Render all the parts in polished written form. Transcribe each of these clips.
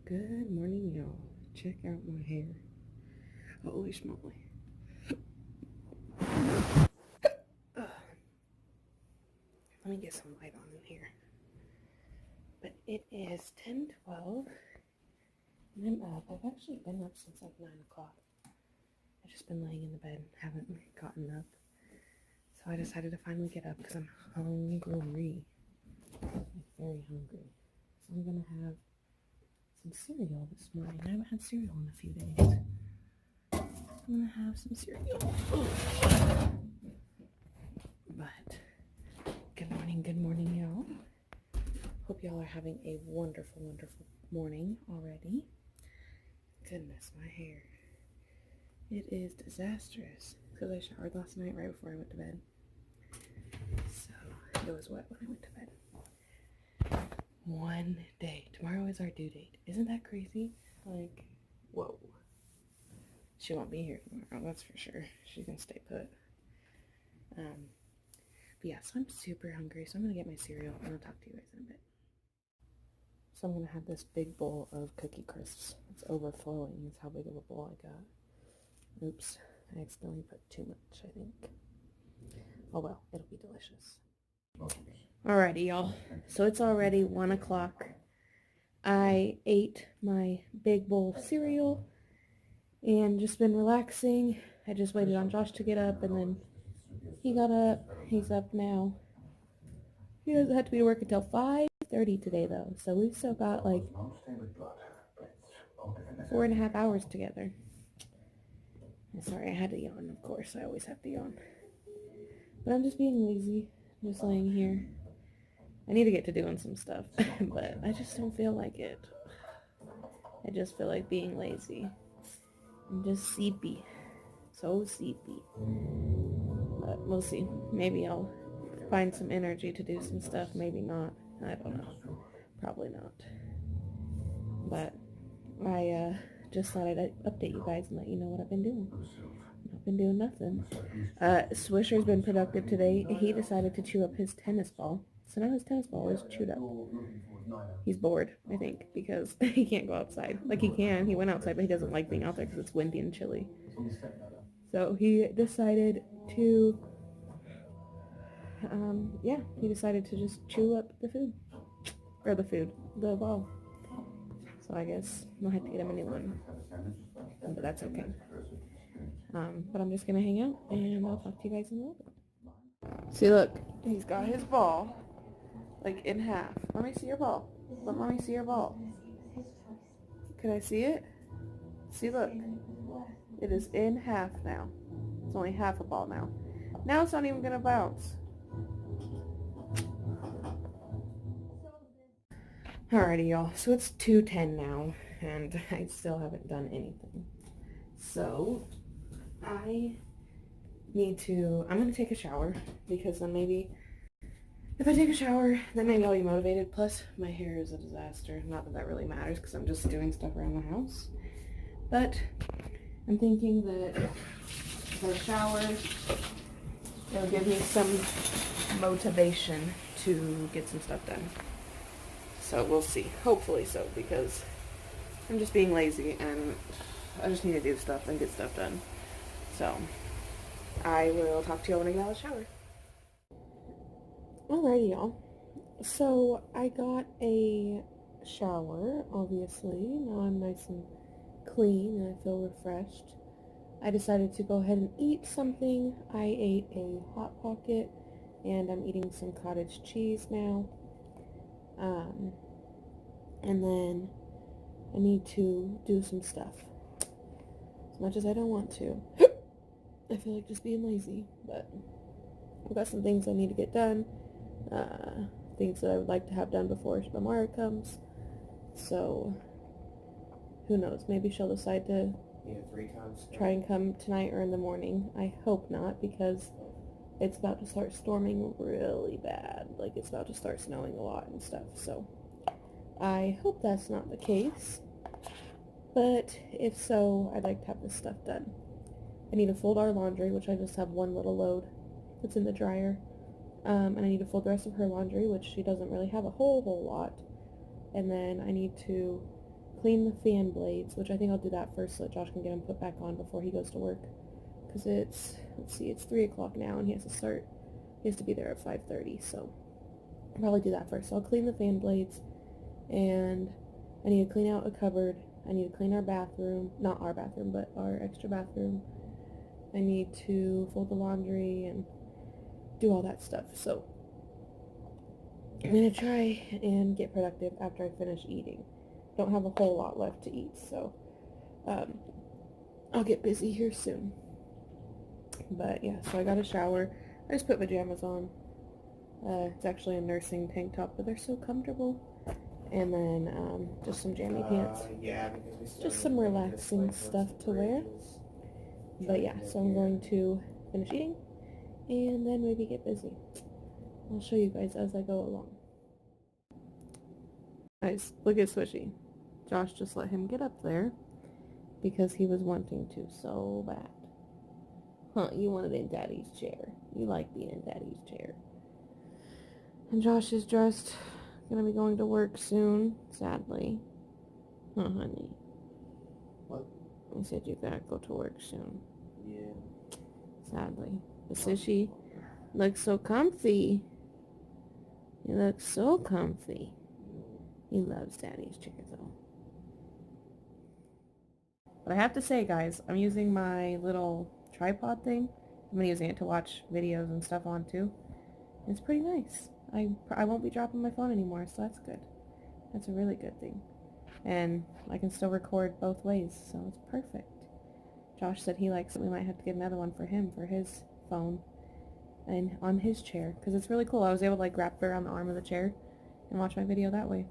Good morning, y'all. Check out my hair. Holy schmoly. Let me get some light on in here. But it is 10:12 and I'm up. I've actually been up since like 9 o'clock. I've just been laying in the bed, haven't gotten up. So I decided to finally get up because I'm hungry. I'm very hungry. So I'm gonna have some cereal this morning. I haven't had cereal in a few days. I'm gonna have some cereal. But good morning, y'all. Hope y'all are having a wonderful, wonderful morning already. Goodness, my hair. It is disastrous because I showered last night right before I went to bed. So it was wet when I went to bed. One day. Tomorrow is our due date. Isn't that crazy? Like, whoa. She won't be here tomorrow, that's for sure. She can stay put. But yeah, so I'm super hungry, so I'm gonna get my cereal and I'll talk to you guys in a bit. So I'm gonna have this big bowl of Cookie Crisps. It's overflowing. That's how big of a bowl I got. Oops, I accidentally put too much, I think. Oh well, it'll be delicious. Alrighty, y'all. So it's already 1 o'clock. I ate my big bowl of cereal and just been relaxing. I just waited on Josh to get up and then he got up. He's up now. He doesn't have to be to work until 5:30 today though, so we've still got like 4.5 hours together. Sorry, I had to yawn, of course. I always have to yawn. But I'm just being lazy. I'm just laying here. I need to get to doing some stuff, but I just don't feel like it. I just feel like being lazy. I'm just sleepy. So sleepy. But we'll see. Maybe I'll find some energy to do some stuff. Maybe not. I don't know. Probably not. But I just thought I'd update you guys and let you know what I've been doing. I've been doing nothing. Swisher's been productive today. He decided to chew up his tennis ball. So now his tennis ball is chewed up. He's bored, I think, because he can't go outside. Like he can. He went outside, but he doesn't like being out there because it's windy and chilly. So he decided to, he decided to just chew up the food. Or the ball. So I guess I'll have to get him a new one. But that's okay. But I'm just going to hang out and I'll talk to you guys in a little bit. See, look, he's got his ball, like, in half. Let me see your ball. Let me see your ball. Can I see it? See, look. It is in half now. It's only half a ball now. Now it's not even going to bounce. Alrighty, y'all. So it's 2:10 now, and I still haven't done anything. So, I'm going to take a shower, because then maybe, if I take a shower, then maybe I'll be motivated. Plus, my hair is a disaster. Not that that really matters, because I'm just doing stuff around the house. But, I'm thinking that if I shower, it'll give me some motivation to get some stuff done. So we'll see. Hopefully so, because I'm just being lazy and I just need to do stuff and get stuff done. So I will talk to y'all when I get out of the shower. Alrighty, y'all. So I got a shower, obviously. Now I'm nice and clean and I feel refreshed. I decided to go ahead and eat something. I ate a Hot Pocket and I'm eating some cottage cheese now. And then I need to do some stuff. As much as I don't want to. I feel like just being lazy, but I've got some things I need to get done. Things that I would like to have done before Amara comes. So, who knows? Maybe she'll decide to try and come tonight or in the morning. I hope not, because it's about to start storming really bad. Like, it's about to start snowing a lot and stuff, so I hope that's not the case. But if so, I'd like to have this stuff done. I need to fold our laundry, which I just have one little load that's in the dryer. And I need to fold the rest of her laundry, which she doesn't really have a whole lot. And then I need to clean the fan blades, which I think I'll do that first so that Josh can get them put back on before he goes to work. Because it's, let's see, it's 3 o'clock now and he has to be there at 5:30, so I'll probably do that first. So I'll clean the fan blades, and I need to clean out a cupboard. I need to clean our bathroom, not our bathroom, but our extra bathroom. I need to fold the laundry and do all that stuff. So I'm going to try and get productive after I finish eating. Don't have a whole lot left to eat, so I'll get busy here soon. But yeah, so I got a shower. I just put pajamas on. It's actually a nursing tank top, but they're so comfortable. And then just some jammy pants. Just some relaxing stuff to wear. But yeah, so I'm going to finish eating and then maybe get busy. I'll show you guys as I go along. Guys, look at Swishy. Josh just let him get up there because he was wanting to so bad. Huh, you wanted in Daddy's chair. You like being in Daddy's chair. And Josh is dressed. Gonna be going to work soon, sadly. Huh, honey? What? You said you gotta go to work soon. Yeah. Sadly. But Swishy looks so comfy. He looks so comfy. He loves Daddy's chair, though. But I have to say, guys, I'm using my little tripod thing. I'm gonna using it to watch videos and stuff on, too. It's pretty nice. I won't be dropping my phone anymore, so that's good. That's a really good thing. And I can still record both ways, so it's perfect. Josh said he likes it. We might have to get another one for him, for his phone, and on his chair, because it's really cool. I was able to, like, wrap it around the arm of the chair and watch my video that way.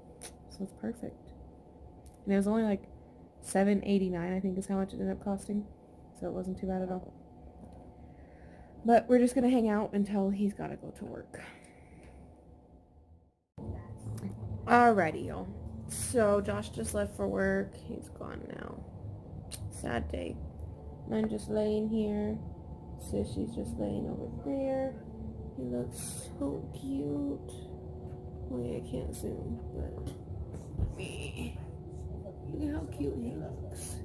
So it's perfect. And it was only, like, $7.89, I think is how much it ended up costing. So it wasn't too bad at all. But we're just going to hang out until he's got to go to work. Alrighty, y'all. So Josh just left for work. He's gone now. Sad day. I'm just laying here. Sissy's just laying over there. He looks so cute. Oh yeah, I can't zoom, but look at how cute he looks.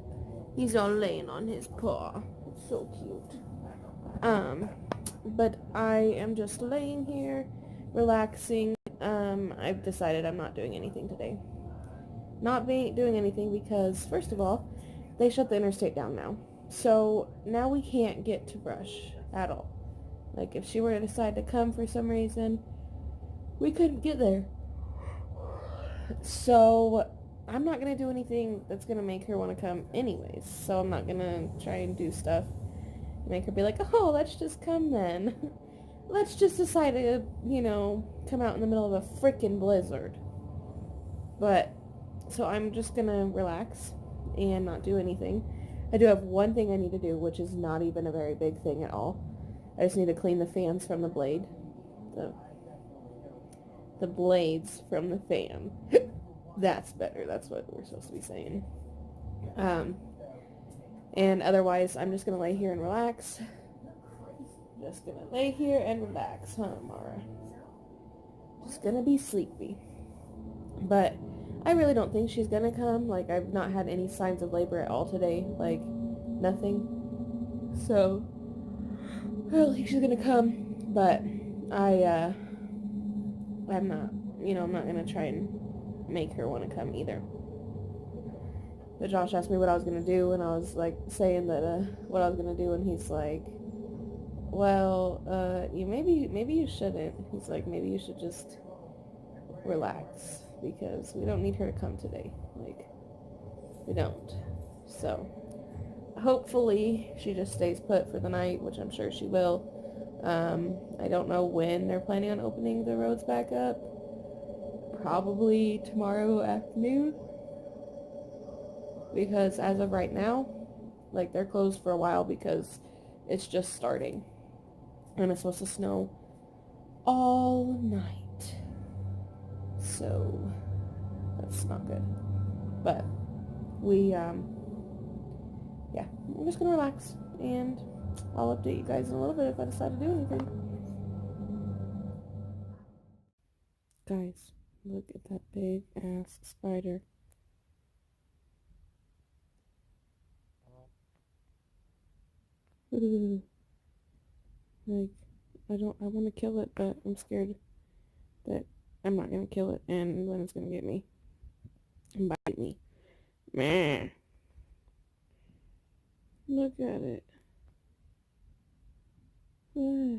He's all laying on his paw. It's so cute. But I am just laying here, relaxing. I've decided I'm not doing anything today. Not doing anything because, first of all, they shut the interstate down now. So now we can't get to Brush at all. Like, if she were to decide to come for some reason, we couldn't get there. So I'm not going to do anything that's going to make her want to come anyways. So I'm not going to try and do stuff. Make her be like, oh, let's just come then. Let's just decide to, come out in the middle of a freaking blizzard. But, so I'm just going to relax and not do anything. I do have one thing I need to do, which is not even a very big thing at all. I just need to clean the fans from the blade. The blades from the fan. That's better. That's what we're supposed to be saying. And otherwise, I'm just going to lay here and relax. Just going to lay here and relax, huh, Amara? Just going to be sleepy. But I really don't think she's going to come. Like, I've not had any signs of labor at all today. Like, nothing. So, I don't think she's going to come. But I'm not, I'm not going to try and make her want to come either. But Josh asked me what I was going to do, and I was, like, saying that, what I was going to do, and he's like, well, maybe you shouldn't. He's like, maybe you should just relax, because we don't need her to come today. Like, we don't. So, hopefully, she just stays put for the night, which I'm sure she will. I don't know when they're planning on opening the roads back up. Probably tomorrow afternoon. Because as of right now, like, they're closed for a while because it's just starting. And it's supposed to snow all night. So, that's not good. But, yeah, I'm just gonna relax. And I'll update you guys in a little bit if I decide to do anything. Guys, look at that big ass spider. Like, I want to kill it, but I'm scared that I'm not going to kill it and then it's going to get me and bite me. Meh. Look at it. Yeah.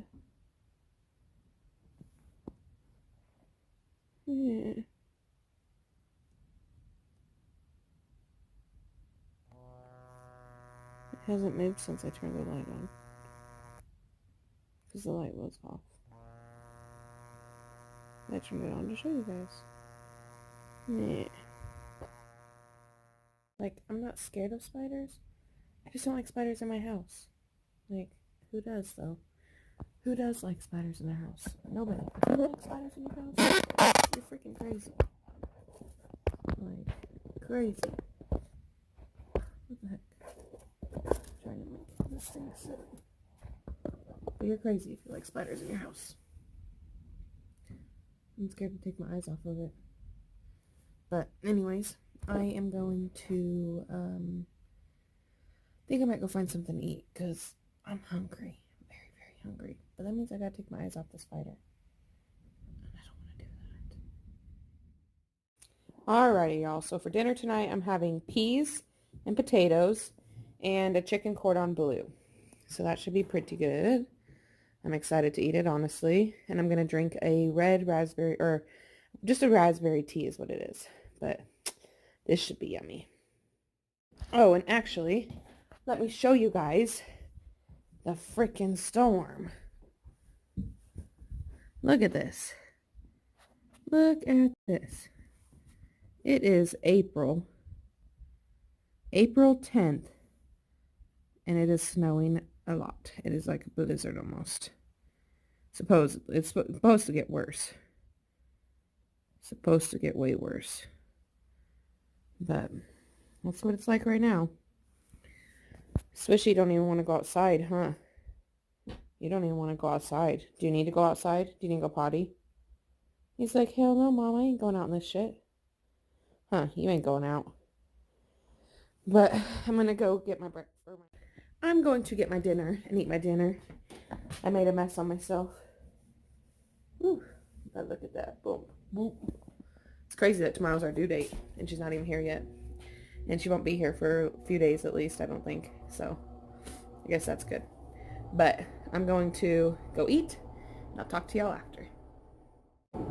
It hasn't moved since I turned the light on. Because the light was off. I turned it on to show you guys. Meh. Like, I'm not scared of spiders. I just don't like spiders in my house. Like, who does, though? Who does like spiders in their house? Nobody. If you like spiders in your house, you're freaking crazy. Like, crazy. What the heck? I'm trying to make this thing sit. But you're crazy if you like spiders in your house. I'm scared to take my eyes off of it. But anyways, I am going to, I think I might go find something to eat because I'm hungry. I'm very, very hungry. But that means I gotta take my eyes off the spider. And I don't want to do that. Alrighty, y'all. So for dinner tonight, I'm having peas and potatoes and a chicken cordon bleu. So that should be pretty good. I'm excited to eat it, honestly. And I'm going to drink a red raspberry, or just a raspberry tea is what it is. But this should be yummy. Oh, and actually, let me show you guys the freaking storm. Look at this. Look at this. It is April 10th, and it is snowing a lot. It is like a blizzard almost. Supposedly. It's supposed to get worse. Supposed to get way worse. But that's what it's like right now. Swishy don't even want to go outside, huh? You don't even want to go outside. Do you need to go outside? Do you need to go potty? He's like, hell no, Mom. I ain't going out in this shit. Huh, you ain't going out. But I'm going to go get my breakfast. I'm going to get my dinner and eat my dinner. I made a mess on myself. Whew. But look at that. Boom. Boom. It's crazy that tomorrow's our due date and she's not even here yet. And she won't be here for a few days at least, I don't think. So I guess that's good. But I'm going to go eat. And I'll talk to y'all after.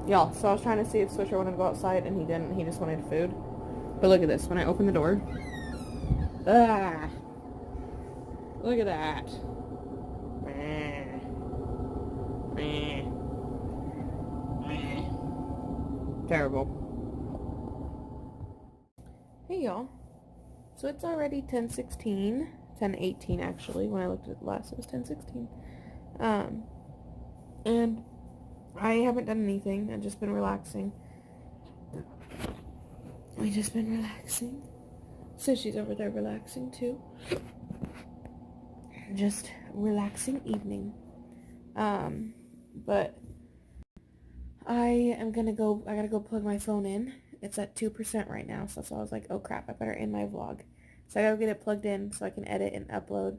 Y'all, so I was trying to see if Swisher wanted to go outside and he didn't. He just wanted food. But look at this. When I open the door. Ah. Look at that. Terrible. Hey y'all. So it's already 10:16. 10:18 actually. When I looked at it last, it was 10:16. And I haven't done anything. I've just been relaxing. We've just been relaxing. So she's over there relaxing too. Just relaxing evening. But I gotta go plug my phone in. It's at 2% right now, so I was like, oh crap, I better end my vlog. So I gotta get it plugged in so I can edit and upload.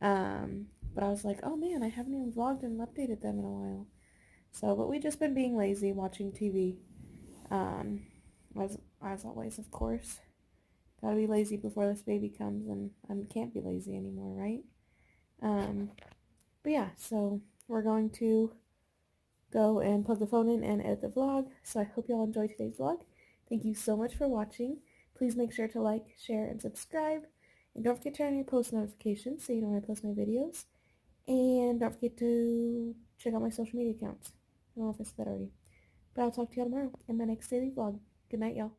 But I was like, oh man, I haven't even vlogged and updated them in a while. So, but we just been being lazy, watching TV. As always, of course. Gotta be lazy before this baby comes, and I can't be lazy anymore, right? But yeah, so we're going to go and plug the phone in and edit the vlog. So I hope y'all enjoyed today's vlog. Thank you so much for watching. Please make sure to like, share, and subscribe. And don't forget to turn on your post notifications so you know when I post my videos. And don't forget to check out my social media accounts. I don't know if I said that already. But I'll talk to y'all tomorrow in my next daily vlog. Good night, y'all.